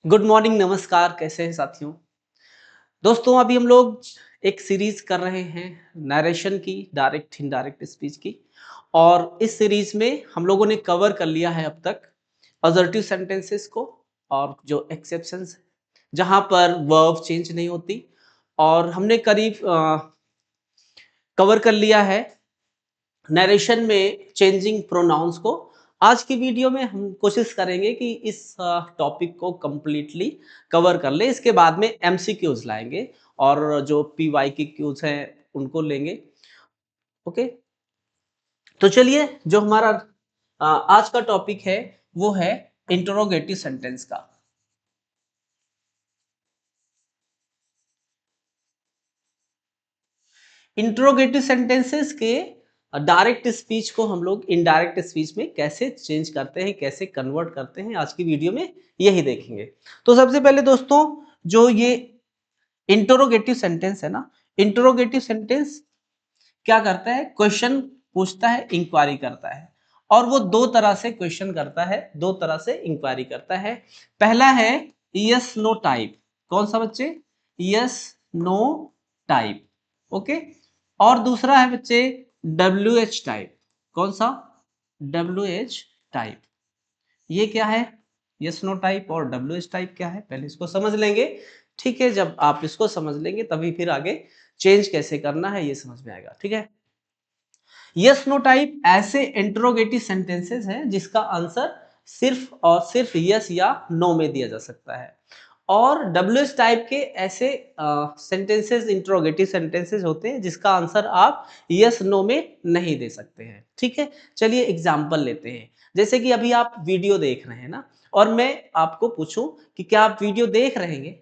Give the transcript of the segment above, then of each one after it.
Good morning, नमस्कार। कैसे हैं साथियों? दोस्तों, अभी हम लोग एक सीरीज कर रहे हैं नरेशन की, डायरेक्ट इनडायरेक्ट स्पीच की। और इस सीरीज में हम लोगों ने कवर कर लिया है अब तक असर्टिव सेंटेंसेस को और जो एक्सेप्शंस जहां पर वर्ब चेंज नहीं होती। और हमने करीब कवर कर लिया है नरेशन में चेंजिंग प्रोनाउंस को। आज की वीडियो में हम कोशिश करेंगे कि इस टॉपिक को कंप्लीटली कवर कर ले। इसके बाद में एमसीक्यूज लाएंगे और जो पीवाई की क्यूज हैं उनको लेंगे। ओके, तो चलिए, जो हमारा आज का टॉपिक है वो है इंटरोगेटिव सेंटेंस का। इंट्रोगेटिव सेंटेंसेस के डायरेक्ट स्पीच को हम लोग इनडायरेक्ट स्पीच में कैसे चेंज करते हैं, कैसे कन्वर्ट करते हैं, आज की वीडियो में यही देखेंगे। तो सबसे पहले दोस्तों, जो ये इंटरोगेटिव सेंटेंस है ना, इंटरोगेटिव सेंटेंस क्या करता है? क्वेश्चन पूछता है, इंक्वायरी करता है। और वो दो तरह से क्वेश्चन करता है, दो तरह से इंक्वायरी करता है। पहला है यस नो टाइप। कौन सा बच्चे? Yes no type. ओके। और दूसरा है बच्चे डब्ल्यू एच टाइप। कौन सा? W H type. ये क्या है? यस नो टाइप और डब्ल्यू एच टाइप क्या है, पहले इसको समझ लेंगे। ठीक है, जब आप इसको समझ लेंगे तभी फिर आगे चेंज कैसे करना है ये समझ में आएगा। ठीक है। यस नो टाइप ऐसे इंट्रोगेटिव सेंटेंसेस हैं जिसका आंसर सिर्फ और सिर्फ यस या नो में दिया जा सकता है। और डब्ल्यू एस टाइप के ऐसे सेंटेंसेस इंट्रोगेटिव सेंटेंसेस होते हैं जिसका आंसर आप यस नो में नहीं दे सकते हैं। ठीक है, चलिए एग्जांपल लेते हैं। जैसे कि अभी आप वीडियो देख रहे हैं ना, और मैं आपको पूछूं कि क्या आप वीडियो देख रहे हैं?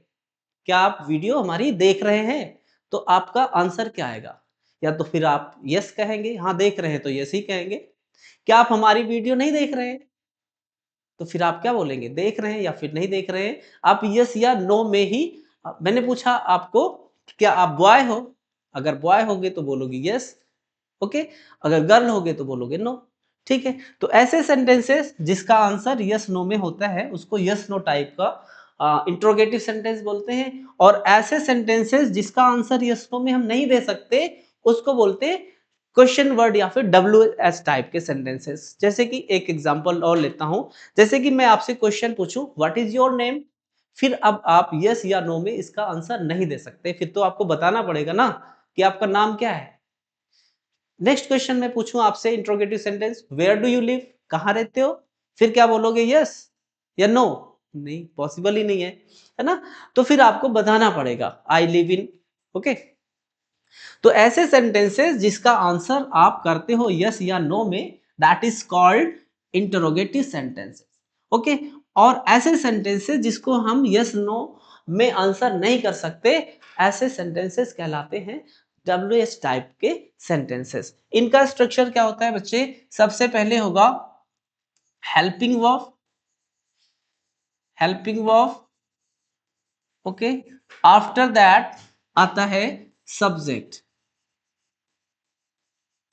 क्या आप वीडियो हमारी देख रहे हैं? तो आपका आंसर क्या आएगा? या तो फिर आप यस कहेंगे, हाँ देख रहे हैं तो यस ही कहेंगे। क्या आप हमारी वीडियो नहीं देख रहे हैं? तो फिर आप क्या बोलेंगे? देख रहे हैं या फिर नहीं देख रहे हैं? आप यस या नो में ही। मैंने पूछा आपको क्या आप बॉय हो? अगर बॉय होगे तो बोलोगे यस। ओके। अगर गर्ल होगे तो बोलोगे नो। ठीक है, तो ऐसे सेंटेंसेस जिसका आंसर यस नो में होता है उसको यस नो टाइप का इंट्रोगेटिव सेंटेंस बोलते हैं। और ऐसे सेंटेंसेस जिसका आंसर यस नो में हम नहीं दे सकते उसको बोलते हैं क्वेश्चन वर्ड या फिर डब्ल्यू एस टाइप के सेंटेंसेस। जैसे कि एक एग्जांपल और लेता हूं। जैसे कि मैं आपसे क्वेश्चन पूछूं व्हाट इज योर नेम, फिर अब आप यस या नो में इसका आंसर नहीं दे सकते, फिर तो आपको बताना पड़ेगा ना कि आपका नाम क्या है। नेक्स्ट क्वेश्चन मैं पूछूं आपसे interrogative sentence, where do you live, कहां रहते हो? फिर क्या बोलोगे? यस या नो? नहीं, पॉसिबल ही नहीं है ना। तो फिर आपको बताना पड़ेगा आई लिव इन। ओके। तो ऐसे सेंटेंसेस जिसका आंसर आप करते हो यस या नो में, that is called interrogative sentences. Okay. और ऐसे सेंटेंसेस जिसको हम यस नो में आंसर नहीं कर सकते, ऐसे सेंटेंसेस कहलाते हैं डब्ल्यू एस टाइप के सेंटेंसेस। इनका स्ट्रक्चर क्या होता है बच्चे? सबसे पहले होगा helping verb. Helping verb. Okay. After that आता है सब्जेक्ट।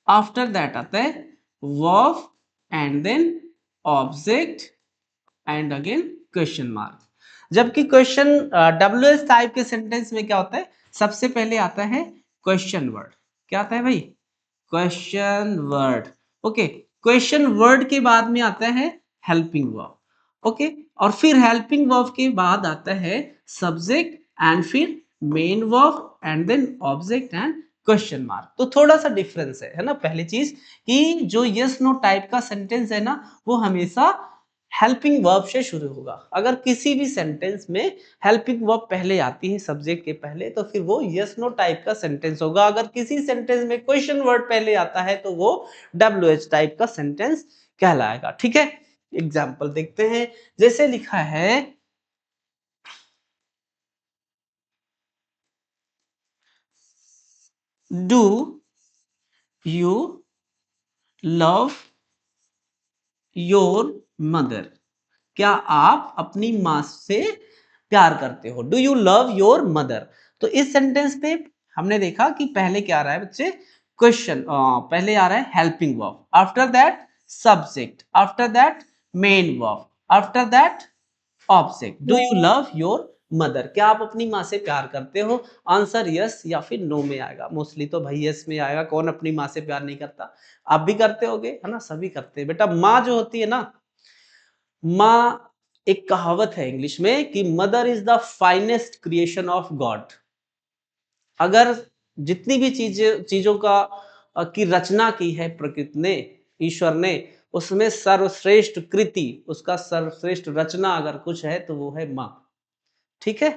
आफ्टर दैट आता है verb and then object and again question mark. जबकि क्वेश्चन डब्ल्यू एस टाइप के सेंटेंस में क्या होता है? सबसे पहले आता है क्वेश्चन वर्ड। क्या आता है भाई? Question word. Okay. Question word के बाद में आता है हेल्पिंग वर्ब। ओके। और फिर हेल्पिंग वर्ब के बाद आता है सब्जेक्ट एंड फिर main verb and then object and question mark. तो थोड़ा सा डिफरेंस है ना। पहली चीज कि जो यस नो टाइप का सेंटेंस है ना, वो हमेशा हेल्पिंग वर्ब से शुरू होगा। अगर किसी भी सेंटेंस में हेल्पिंग वर्ब पहले आती है सब्जेक्ट के पहले, तो फिर वो यस नो टाइप का सेंटेंस होगा। अगर किसी सेंटेंस में क्वेश्चन वर्ड पहले आता है तो वो डब्ल्यू एच टाइप का सेंटेंस कहलाएगा। ठीक है, एग्जाम्पल देखते हैं। जैसे लिखा है, do you love your mother. क्या आप अपनी माँ से प्यार करते हो? Do you love your mother. तो इस सेंटेंस पे हमने देखा कि पहले क्या आ रहा है बच्चे? क्वेश्चन। पहले आ रहा है helping verb, after that subject, after that main verb, after that object. Do you love your mother, क्या आप अपनी माँ से प्यार करते हो? आंसर यस या फिर नो में आएगा। मोस्टली तो भाई यस में आएगा, कौन अपनी माँ से प्यार नहीं करता? आप भी करते होगे, है ना, सभी करते हैं। बेटा माँ जो होती है ना, माँ, एक कहावत है इंग्लिश में कि mother is the finest creation of God. अगर जितनी भी चीजों का की रचना की है प्रकृति ने, ईश्वर ने, उसमें सर्वश्रेष्ठ कृति, उसका सर्वश्रेष्ठ रचना अगर कुछ है तो वो है माँ। ठीक है,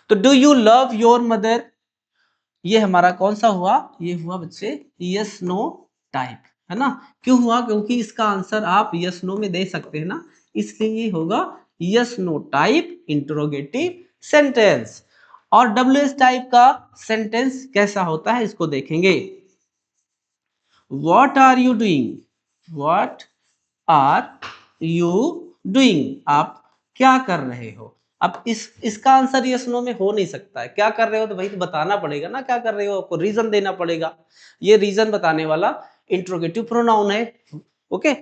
तो do you love your mother, ये हमारा कौन सा हुआ? ये हुआ बच्चे यस नो टाइप, है ना। क्यों हुआ? क्योंकि इसका आंसर आप यस नो में दे सकते हैं ना, इसलिए ये होगा yes no type interrogative sentence. और डब्ल्यू एस टाइप का सेंटेंस कैसा होता है इसको देखेंगे। What are you doing, what are you doing, आप क्या कर रहे हो? अब इसका आंसर यस नो में हो नहीं सकता है। क्या कर रहे हो तो भाई तो बताना पड़ेगा ना, क्या कर रहे हो, आपको रीजन देना पड़ेगा। ये रीजन बताने वाला इंट्रोगेटिव प्रोनाउन है। ओके,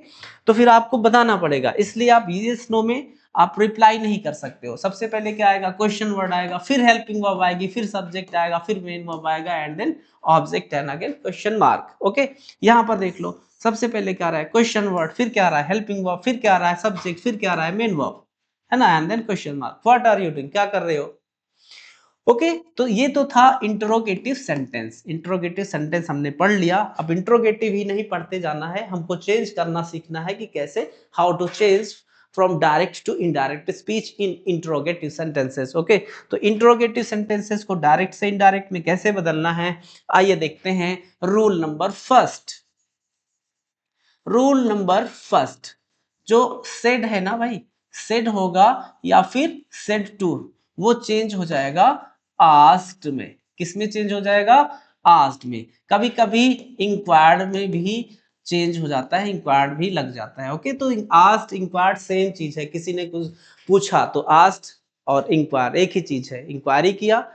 तो फिर आपको बताना पड़ेगा, इसलिए आप यस नो में आप रिप्लाई नहीं कर सकते हो। सबसे पहले क्या आएगा? क्वेश्चन वर्ड आएगा, फिर हेल्पिंग वर्ब आएगी, फिर सब्जेक्ट आएगा, फिर मेन वर्ब आएगा, and then object and again question mark. Okay, यहां पर देख लो, सबसे पहले क्या रहा है? क्वेश्चन वर्ड, फिर क्या रहा है? हेल्पिंग वर्ब, फिर क्या रहा है? सब्जेक्ट, फिर क्या रहा है? मेन वर्ब, है ना, and then question mark. What are you doing, क्या कर रहे हो? ओके, तो ये तो था इंट्रोगेटिव सेंटेंस। इंट्रोगेटिव सेंटेंस हमने पढ़ लिया। अब इंट्रोगेटिव ही नहीं पढ़ते जाना है, हमको चेंज करना सीखना है कि कैसे, how to change from direct to indirect speech in interrogative sentences. Okay, तो इंट्रोगेटिव सेंटेंसेस को डायरेक्ट से इनडायरेक्ट में कैसे बदलना है, आइए देखते हैं। Rule number first, rule number first, जो सेड है ना भाई, सेड होगा या फिर सेड टू, वो चेंज हो जाएगा आस्क्ड में। किस में चेंज हो जाएगा? आस्क्ड में। कभी कभी इंक्वायर्ड में भी चेंज हो जाता है, इंक्वायर्ड भी लग जाता है। ओके, तो आस्क्ड इंक्वायर्ड सेम चीज है। किसी ने कुछ पूछा तो आस्क्ड और इंक्वायर एक ही चीज है। इंक्वायरी किया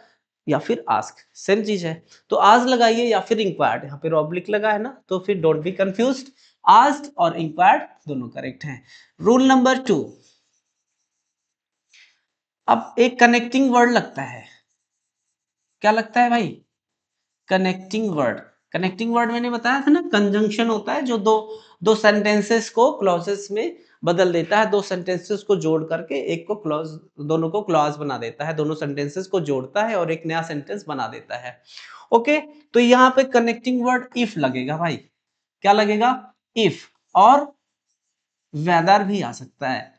या फिर आस्क, सेम चीज है। तो आज लगाइए या फिर इंक्वायर्ड, यहाँ पे ऑब्लिक लगा है ना, तो फिर डोंट बी कंफ्यूज्ड, आस्क्ड और इंक्वायर्ड दोनों करेक्ट हैं। रूल नंबर 2, अब एक कनेक्टिंग वर्ड लगता है। क्या लगता है भाई? Connecting word. कनेक्टिंग वर्ड मैंने बताया था ना, कंजंक्शन होता है जो दो दो सेंटेंसेस को क्लॉजेस में बदल देता है। दो सेंटेंसेस को जोड़ करके एक को क्लॉज, दोनों को क्लॉज बना देता है, दोनों सेंटेंसेस को जोड़ता है और एक नया सेंटेंस बना देता है। ओके, तो यहाँ पे कनेक्टिंग वर्ड इफ लगेगा भाई। क्या लगेगा? इफ, और वेदर भी आ सकता है।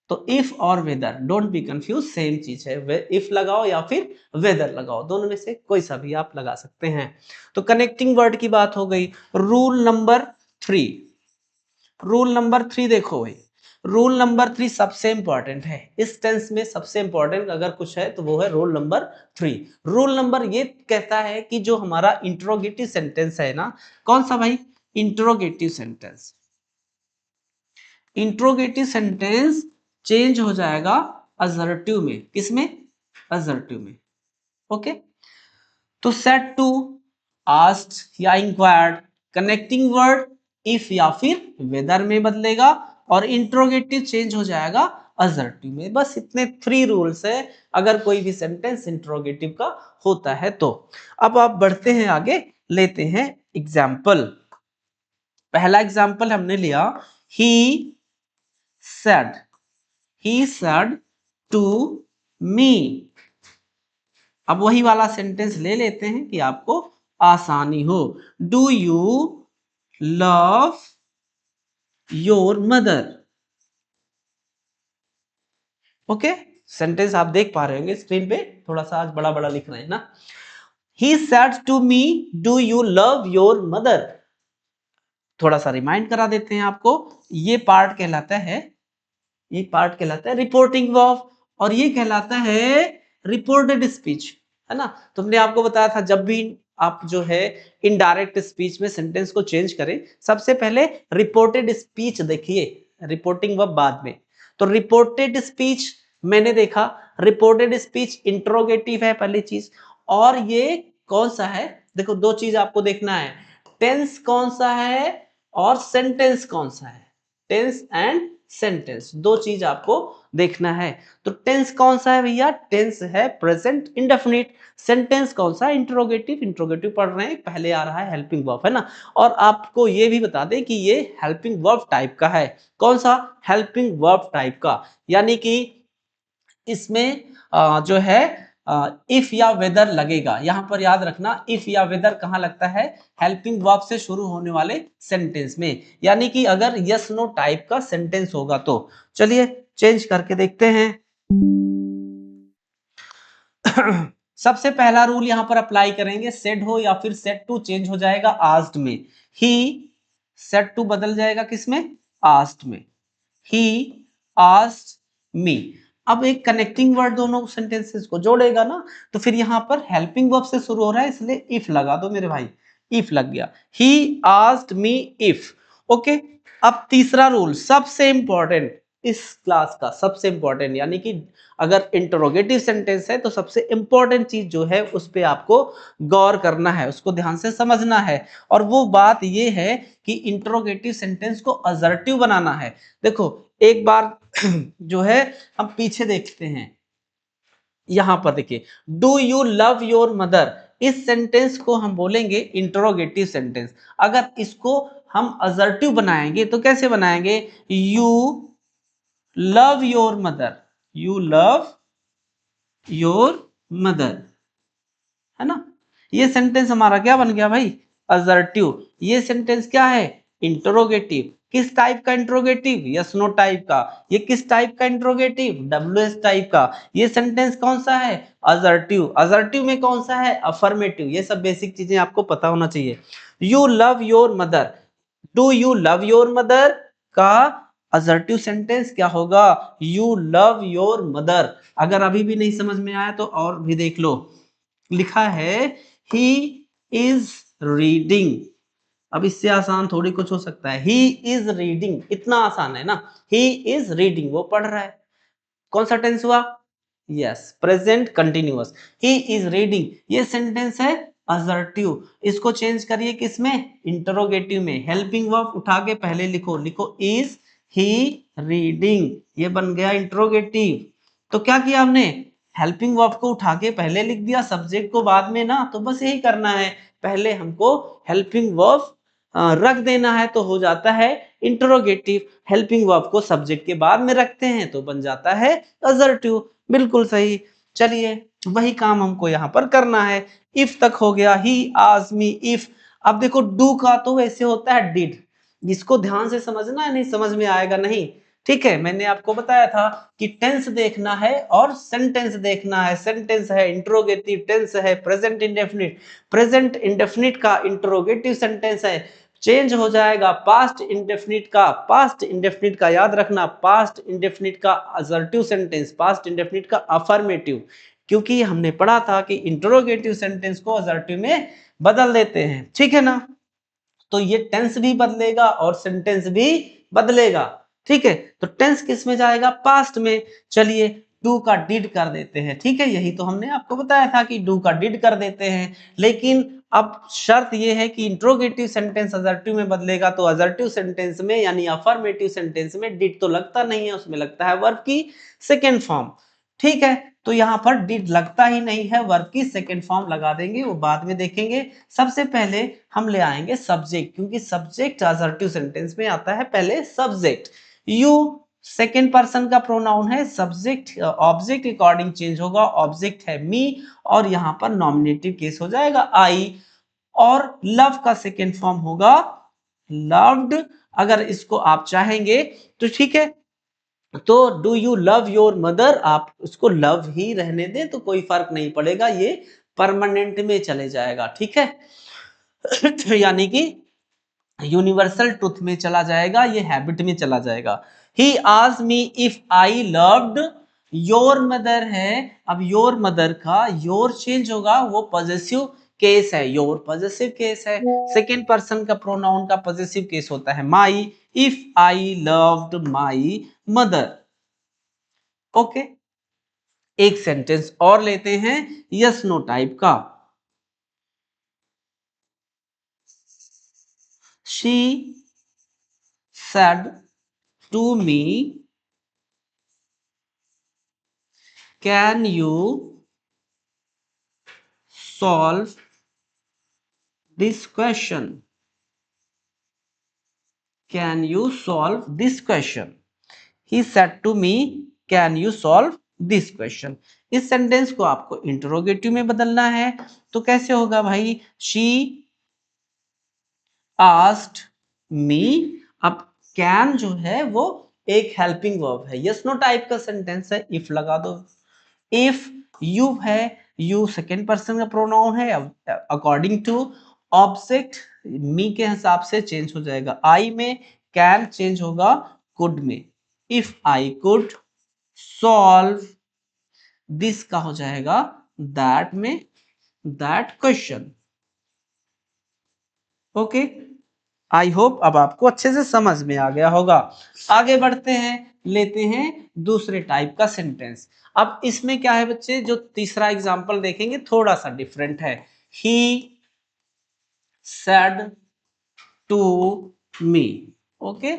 तो इफ और whether, don't be confuse, same चीज है। इफ लगाओ या फिर वेदर लगाओ, दोनों में से कोई सा भी आप लगा सकते हैं। तो कनेक्टिंग वर्ड की बात हो गई। रूल नंबर 3, रूल नंबर 3 देखो भाई, रूल नंबर 3 सबसे इंपॉर्टेंट है इस टेंस में। सबसे इंपॉर्टेंट अगर कुछ है तो वो है रूल नंबर 3। रूल नंबर ये कहता है कि जो हमारा इंट्रोगेटिव सेंटेंस है ना, कौन सा भाई? Interrogative sentence. Interrogative sentence change हो जाएगा असर्टिव में। किसमें? असर्टिव में। ओके, तो सेड टू, आस्क्ड या इंक्वायर्ड, कनेक्टिंग वर्ड इफ या फिर वेदर में बदलेगा, और इंट्रोगेटिव चेंज हो जाएगा असर्टिव में। बस इतने 3 रूल्स है अगर कोई भी सेंटेंस इंट्रोगेटिव का होता है तो। अब आप बढ़ते हैं आगे, लेते हैं एग्जाम्पल। पहला एग्जाम्पल हमने लिया, ही said, he said to me। अब वही वाला सेंटेंस ले लेते हैं कि आपको आसानी हो। Do you love your mother? Okay, sentence आप देख पा रहे होंगे स्क्रीन पे, थोड़ा सा आज बड़ा बड़ा लिख रहे हैं ना। ही said to me, do you love your mother? थोड़ा सा रिमाइंड करा देते हैं आपको। ये पार्ट कहलाता है, ये पार्ट कहलाता है रिपोर्टिंग वर्ब, और ये कहलाता है रिपोर्टेड स्पीच, है ना। तुमने आपको बताया था जब भी आप जो है इनडायरेक्ट स्पीच में सेंटेंस को चेंज करें, सबसे पहले रिपोर्टेड स्पीच देखिए, रिपोर्टिंग वर्ब बाद में। तो रिपोर्टेड स्पीच मैंने देखा, रिपोर्टेड स्पीच इंट्रोगेटिव है पहली चीज, और ये कौन सा है? देखो दो चीज आपको देखना है, टेंस कौन सा है और सेंटेंस कौन सा है। Tense and sentence. दो चीज आपको देखना है। तो टेंस कौन सा है भैया? टेंस है प्रेजेंट इंडेफिनिट। सेंटेंस कौन सा? इंट्रोगेटिव। इंट्रोगेटिव पढ़ रहे हैं, पहले आ रहा है हेल्पिंग वर्ब, है ना। और आपको ये भी बता दें कि ये हेल्पिंग वर्ब टाइप का है। कौन सा? हेल्पिंग वर्ब टाइप का। यानी कि इसमें जो है इफ या वेदर लगेगा। यहां पर याद रखना, इफ या वेदर कहां लगता है? हेल्पिंग वर्ब से शुरू होने वाले सेंटेंस में। यानी कि अगर यस नो टाइप का सेंटेंस होगा तो। चलिए चेंज करके देखते हैं। सबसे पहला रूल यहां पर अप्लाई करेंगे, सेड हो या फिर सेड टू चेंज हो जाएगा आस्क्ड में। ही सेड टू बदल जाएगा किसमें? आस्क्ड में। ही आस्क्ड मी। अब एक कनेक्टिंग वर्ड दोनों सेंटेंसेस को जोड़ेगा ना, तो फिर यहां पर हेल्पिंग वर्ब से शुरू हो रहा है, इसलिए इफ लगा दो मेरे भाई। इफ लग गया। ही आस्क्ड मी इफ। ओके। अब तीसरा रूल सबसे इंपॉर्टेंट, इस क्लास का सबसे इंपॉर्टेंट, यानी कि अगर इंटरोगेटिव सेंटेंस है तो सबसे इंपॉर्टेंट चीज जो है उस पे आपको गौर करना है, उसको ध्यान से समझना है। और वो बात ये है कि इंटरोगेटिव सेंटेंस को असर्टिव बनाना है। देखो एक बार जो है हम पीछे देखते हैं, यहां पर देखिए, do you love your mother. इस सेंटेंस को हम बोलेंगे इंटरोगेटिव सेंटेंस। अगर इसको हम असर्टिव बनाएंगे तो कैसे बनाएंगे? You love your mother. You love your mother, है ना। ये सेंटेंस हमारा क्या बन गया भाई? असर्टिव। ये सेंटेंस क्या है? इंटरोगेटिव। किस टाइप का इंटरोगेटिव? यस नो टाइप का। ये किस टाइप का इंटरोगेटिव? डब्ल्यूएस टाइप का। ये सेंटेंस कौन सा है? असर्टिव। असर्टिव में कौन सा है? अफर्मेटिव। ये सब बेसिक चीजें आपको पता होना चाहिए। You love your mother, do you love your mother का असर्टिव सेंटेंस क्या होगा? You love your mother. अगर अभी भी नहीं समझ में आया तो और भी देख लो, लिखा है ही इज रीडिंग। अब इससे आसान थोड़ी कुछ हो सकता है। ही इज रीडिंग, इतना आसान है ना। ही इज रीडिंग, वो पढ़ रहा है। कौन सा टेंस हुआ? Yes, present continuous. He is reading, ये सेंटेंस है असर्टिव। इसको चेंज करिए किसमें? इंटरोगेटिव में। हेल्पिंग वर्ब उठा के पहले लिखो, लिखो इज ही रीडिंग, ये बन गया इंटरोगेटिव। तो क्या किया हमने? हेल्पिंग वर्ब को उठा के पहले लिख दिया, सब्जेक्ट को बाद में ना। तो बस यही करना है, पहले हमको हेल्पिंग वर्ब रख देना है तो हो जाता है इंटरोगेटिव। हेल्पिंग वर्ब को सब्जेक्ट के बाद में रखते हैं तो बन जाता है असर्टिव। बिल्कुल सही। चलिए वही काम हमको यहाँ पर करना है। इफ तक हो गया, ही आस्क्ड मी इफ। अब देखो डू का तो वैसे होता है डिड। इसको ध्यान से समझना है, नहीं समझ में आएगा नहीं। ठीक है, मैंने आपको बताया था कि टेंस देखना है और सेंटेंस देखना है। सेंटेंस है इंट्रोगेटिव, टेंस है प्रेजेंट इंडेफिनिट। प्रेजेंट इंडेफिनिट का इंट्रोगेटिव सेंटेंस है, चेंज हो जाएगा पास्ट इंडेफिनिट का। पास्ट इंडेफिनिट का याद रखना, पास्ट इंडेफिनिट का असर्टिव सेंटेंस, पास्ट इंडेफिनिट का अफर्मेटिव। क्योंकि हमने पढ़ा था कि इंट्रोगेटिव सेंटेंस को असर्टिव में बदल देते हैं, ठीक है ना। तो ये टेंस भी बदलेगा और सेंटेंस भी बदलेगा। ठीक है, तो टेंस किस में जाएगा? पास्ट में। चलिए डू का डिड कर देते हैं। ठीक है, यही तो हमने आपको बताया था कि डू का डिड कर देते हैं। लेकिन अब शर्त यह है कि इंट्रोगेटिव सेंटेंस असर्टिव में बदलेगा, तो असर्टिव सेंटेंस में यानी अफर्मेटिव सेंटेंस में डिड तो लगता नहीं है, उसमें लगता है वर्ब की सेकेंड फॉर्म। ठीक है, तो यहां पर डिड लगता ही नहीं है, वर्ब की सेकेंड फॉर्म लगा देंगे, वो बाद में देखेंगे। सबसे पहले हम ले आएंगे सब्जेक्ट, क्योंकि सब्जेक्ट असर्टिव सेंटेंस में आता है पहले सब्जेक्ट। यू सेकेंड पर्सन का प्रोनाउन है, सब्जेक्ट ऑब्जेक्ट अकॉर्डिंग चेंज होगा। ऑब्जेक्ट है मी और यहां पर नॉमिनेटिव केस हो जाएगा आई। और लव का सेकेंड फॉर्म होगा लव्ड। अगर इसको आप चाहेंगे तो ठीक है, तो do you love your mother, आप उसको लव ही रहने दें तो कोई फर्क नहीं पड़ेगा, ये परमानेंट में चले जाएगा। ठीक है, यानी कि यूनिवर्सल ट्रुथ में चला जाएगा, ये हैबिट में चला जाएगा। He asked me if I loved your mother है। अब योर मदर का योर चेंज होगा, वो पॉजेसिव केस है, योर पॉजेसिव केस है। सेकेंड पर्सन का प्रोनाउन का पॉजेसिव केस होता है my. If I loved my mother. Okay, एक सेंटेंस और लेते हैं यस नो टाइप का। She said to me can you solve this question, can you solve this question. He said to me can you solve this question. इस sentence को आपको interrogative में बदलना है, तो कैसे होगा भाई, शी आस्क्ड मी। अब कैन जो है वो एक हेल्पिंग वर्ब है, यस नो टाइप का सेंटेंस है, इफ लगा दो। इफ यू है, यू सेकेंड पर्सन का प्रोनाउन है, अकॉर्डिंग टू ऑब्जेक्ट मी के हिसाब से चेंज हो जाएगा आई में, कैन चेंज होगा कुड में। If I could solve this का हो जाएगा दैट में, that question. Okay, I hope अब आपको अच्छे से समझ में आ गया होगा। आगे बढ़ते हैं, लेते हैं दूसरे टाइप का सेंटेंस। अब इसमें क्या है बच्चे, जो तीसरा एग्जांपल देखेंगे थोड़ा सा डिफरेंट है। He said to me. Okay,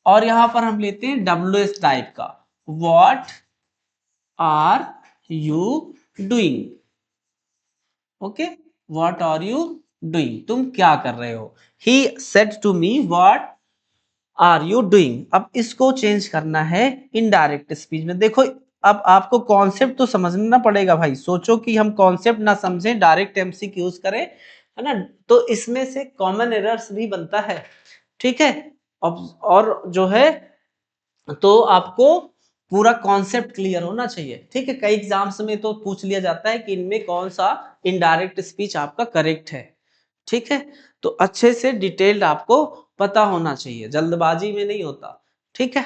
और यहां पर हम लेते हैं WS टाइप का, what are you doing. Okay, what are you doing, तुम क्या कर रहे हो। He said to me what are you doing. अब इसको चेंज करना है इनडायरेक्ट स्पीच में। देखो, अब आपको कॉन्सेप्ट तो समझना पड़ेगा भाई, सोचो कि हम कॉन्सेप्ट ना समझें डायरेक्ट एमसीक्यू यूज करें, है ना, तो इसमें से कॉमन एरर्स भी बनता है। ठीक है, और जो है तो आपको पूरा कॉन्सेप्ट क्लियर होना चाहिए। ठीक है, कई एग्जाम्स में तो पूछ लिया जाता है कि इनमें कौन सा इनडायरेक्ट स्पीच आपका करेक्ट है। ठीक है, तो अच्छे से डिटेल्ड आपको पता होना चाहिए, जल्दबाजी में नहीं होता। ठीक है,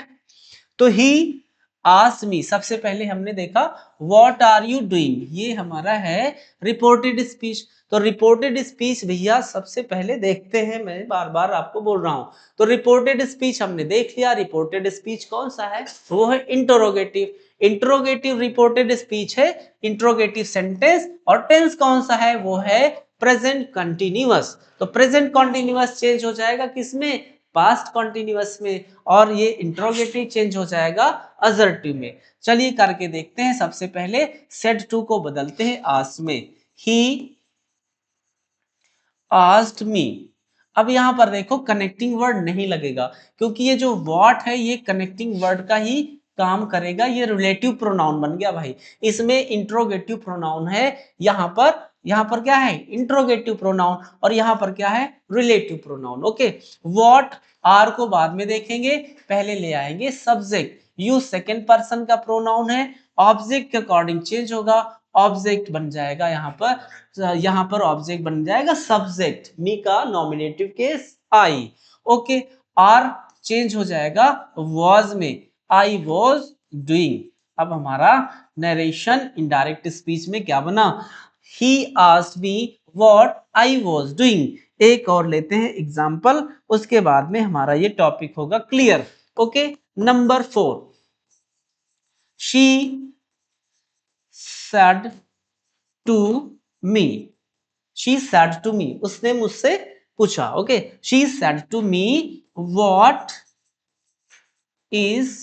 तो ही आस्क्ड मी, सबसे पहले हमने देखा व्हाट आर यू डूइंग, ये हमारा है रिपोर्टेड स्पीच। तो रिपोर्टेड स्पीच भैया सबसे पहले देखते हैं, मैं बार बार आपको बोल रहा हूं। तो रिपोर्टेड स्पीच हमने देख लिया, रिपोर्टेड स्पीच कौन सा है, वो है इंटरोगेटिव। इंटरोगेटिव रिपोर्टेड स्पीच है, इंटरोगेटिव सेंटेंस। और टेंस कौन सा है, वो है प्रेजेंट कंटिन्यूअस। तो प्रेजेंट कंटिन्यूअस चेंज हो जाएगा किसमें, पास्ट कंटिन्यूअस में, और ये इंट्रोगेटिव चेंज हो जाएगा असर्टिव में। चलिए करके देखते हैं। सबसे पहले सेड टू को बदलते हैं आस्क्ड में, ही आस्क्ड मी। अब यहां पर देखो कनेक्टिंग वर्ड नहीं लगेगा, क्योंकि ये जो व्हाट है ये कनेक्टिंग वर्ड का ही काम करेगा, ये रिलेटिव प्रोनाउन बन गया भाई। इसमें इंट्रोगेटिव प्रोनाउन है, यहां पर क्या है, इंट्रोगेटिव प्रोनाउन, और यहां पर क्या है, relative pronoun. Okay, what are को बाद में देखेंगे, पहले ले आएंगे सब्जेक्ट। यू सेकेंड पर्सन का प्रोनाउन है, ऑब्जेक्ट के अकॉर्डिंग चेंज होगा, ऑब्जेक्ट बन जाएगा यहां पर ऑब्जेक्ट बन जाएगा सब्जेक्ट, मी का nominative case I. Okay, are change हो जाएगा वॉज में, आई वॉज डूइंग। अब हमारा नरेशन इनडायरेक्ट स्पीच में क्या बना, ही asked me what I was doing. एक और लेते हैं एग्जाम्पल, उसके बाद में हमारा ये टॉपिक होगा clear. Okay, number 4, she said to me. She said to me, उसने मुझसे पूछा। Okay, she said to me what is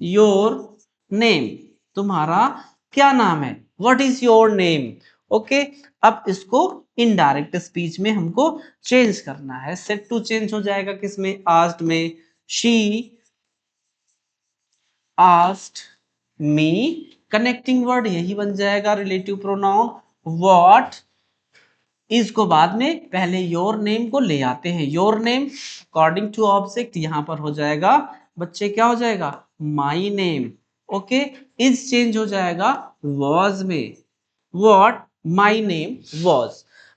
your name, तुम्हारा क्या नाम है, what is your name. Okay, अब इसको इनडायरेक्ट स्पीच में हमको चेंज करना है। सेड टू चेंज हो जाएगा किसमें, आस्क्ड में, she asked me, connecting word यही बन जाएगा रिलेटिव प्रोनाउन, व्हाट इज को बाद में पहले योर नेम को ले आते हैं, your name according to object यहां पर हो जाएगा बच्चे, क्या हो जाएगा, my name. Okay, is change हो जाएगा वॉज में, व्हाट माई नेम वॉज।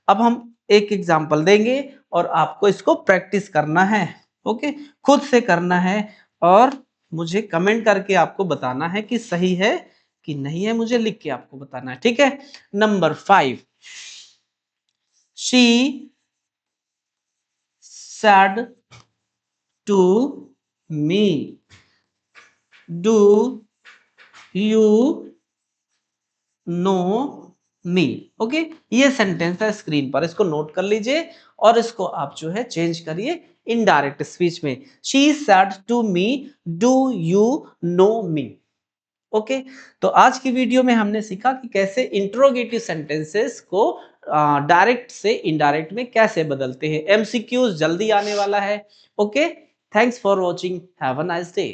अब हम एक एग्जांपल देंगे और आपको इसको प्रैक्टिस करना है। ओके, खुद से करना है, और मुझे कमेंट करके आपको बताना है कि सही है कि नहीं है, मुझे लिख के आपको बताना है। ठीक है, number 5, she said to me, do you know me। Okay, ये सेंटेंस है स्क्रीन पर, इसको नोट कर लीजिए और इसको आप जो है चेंज करिए इनडायरेक्ट स्पीच में, she said to me do you know me. Okay, तो आज की वीडियो में हमने सीखा कि कैसे इंट्रोगेटिव सेंटेंसेस को डायरेक्ट से इनडायरेक्ट में कैसे बदलते हैं। एमसीक्यूज जल्दी आने वाला है। Okay, thanks for watching, have a nice day.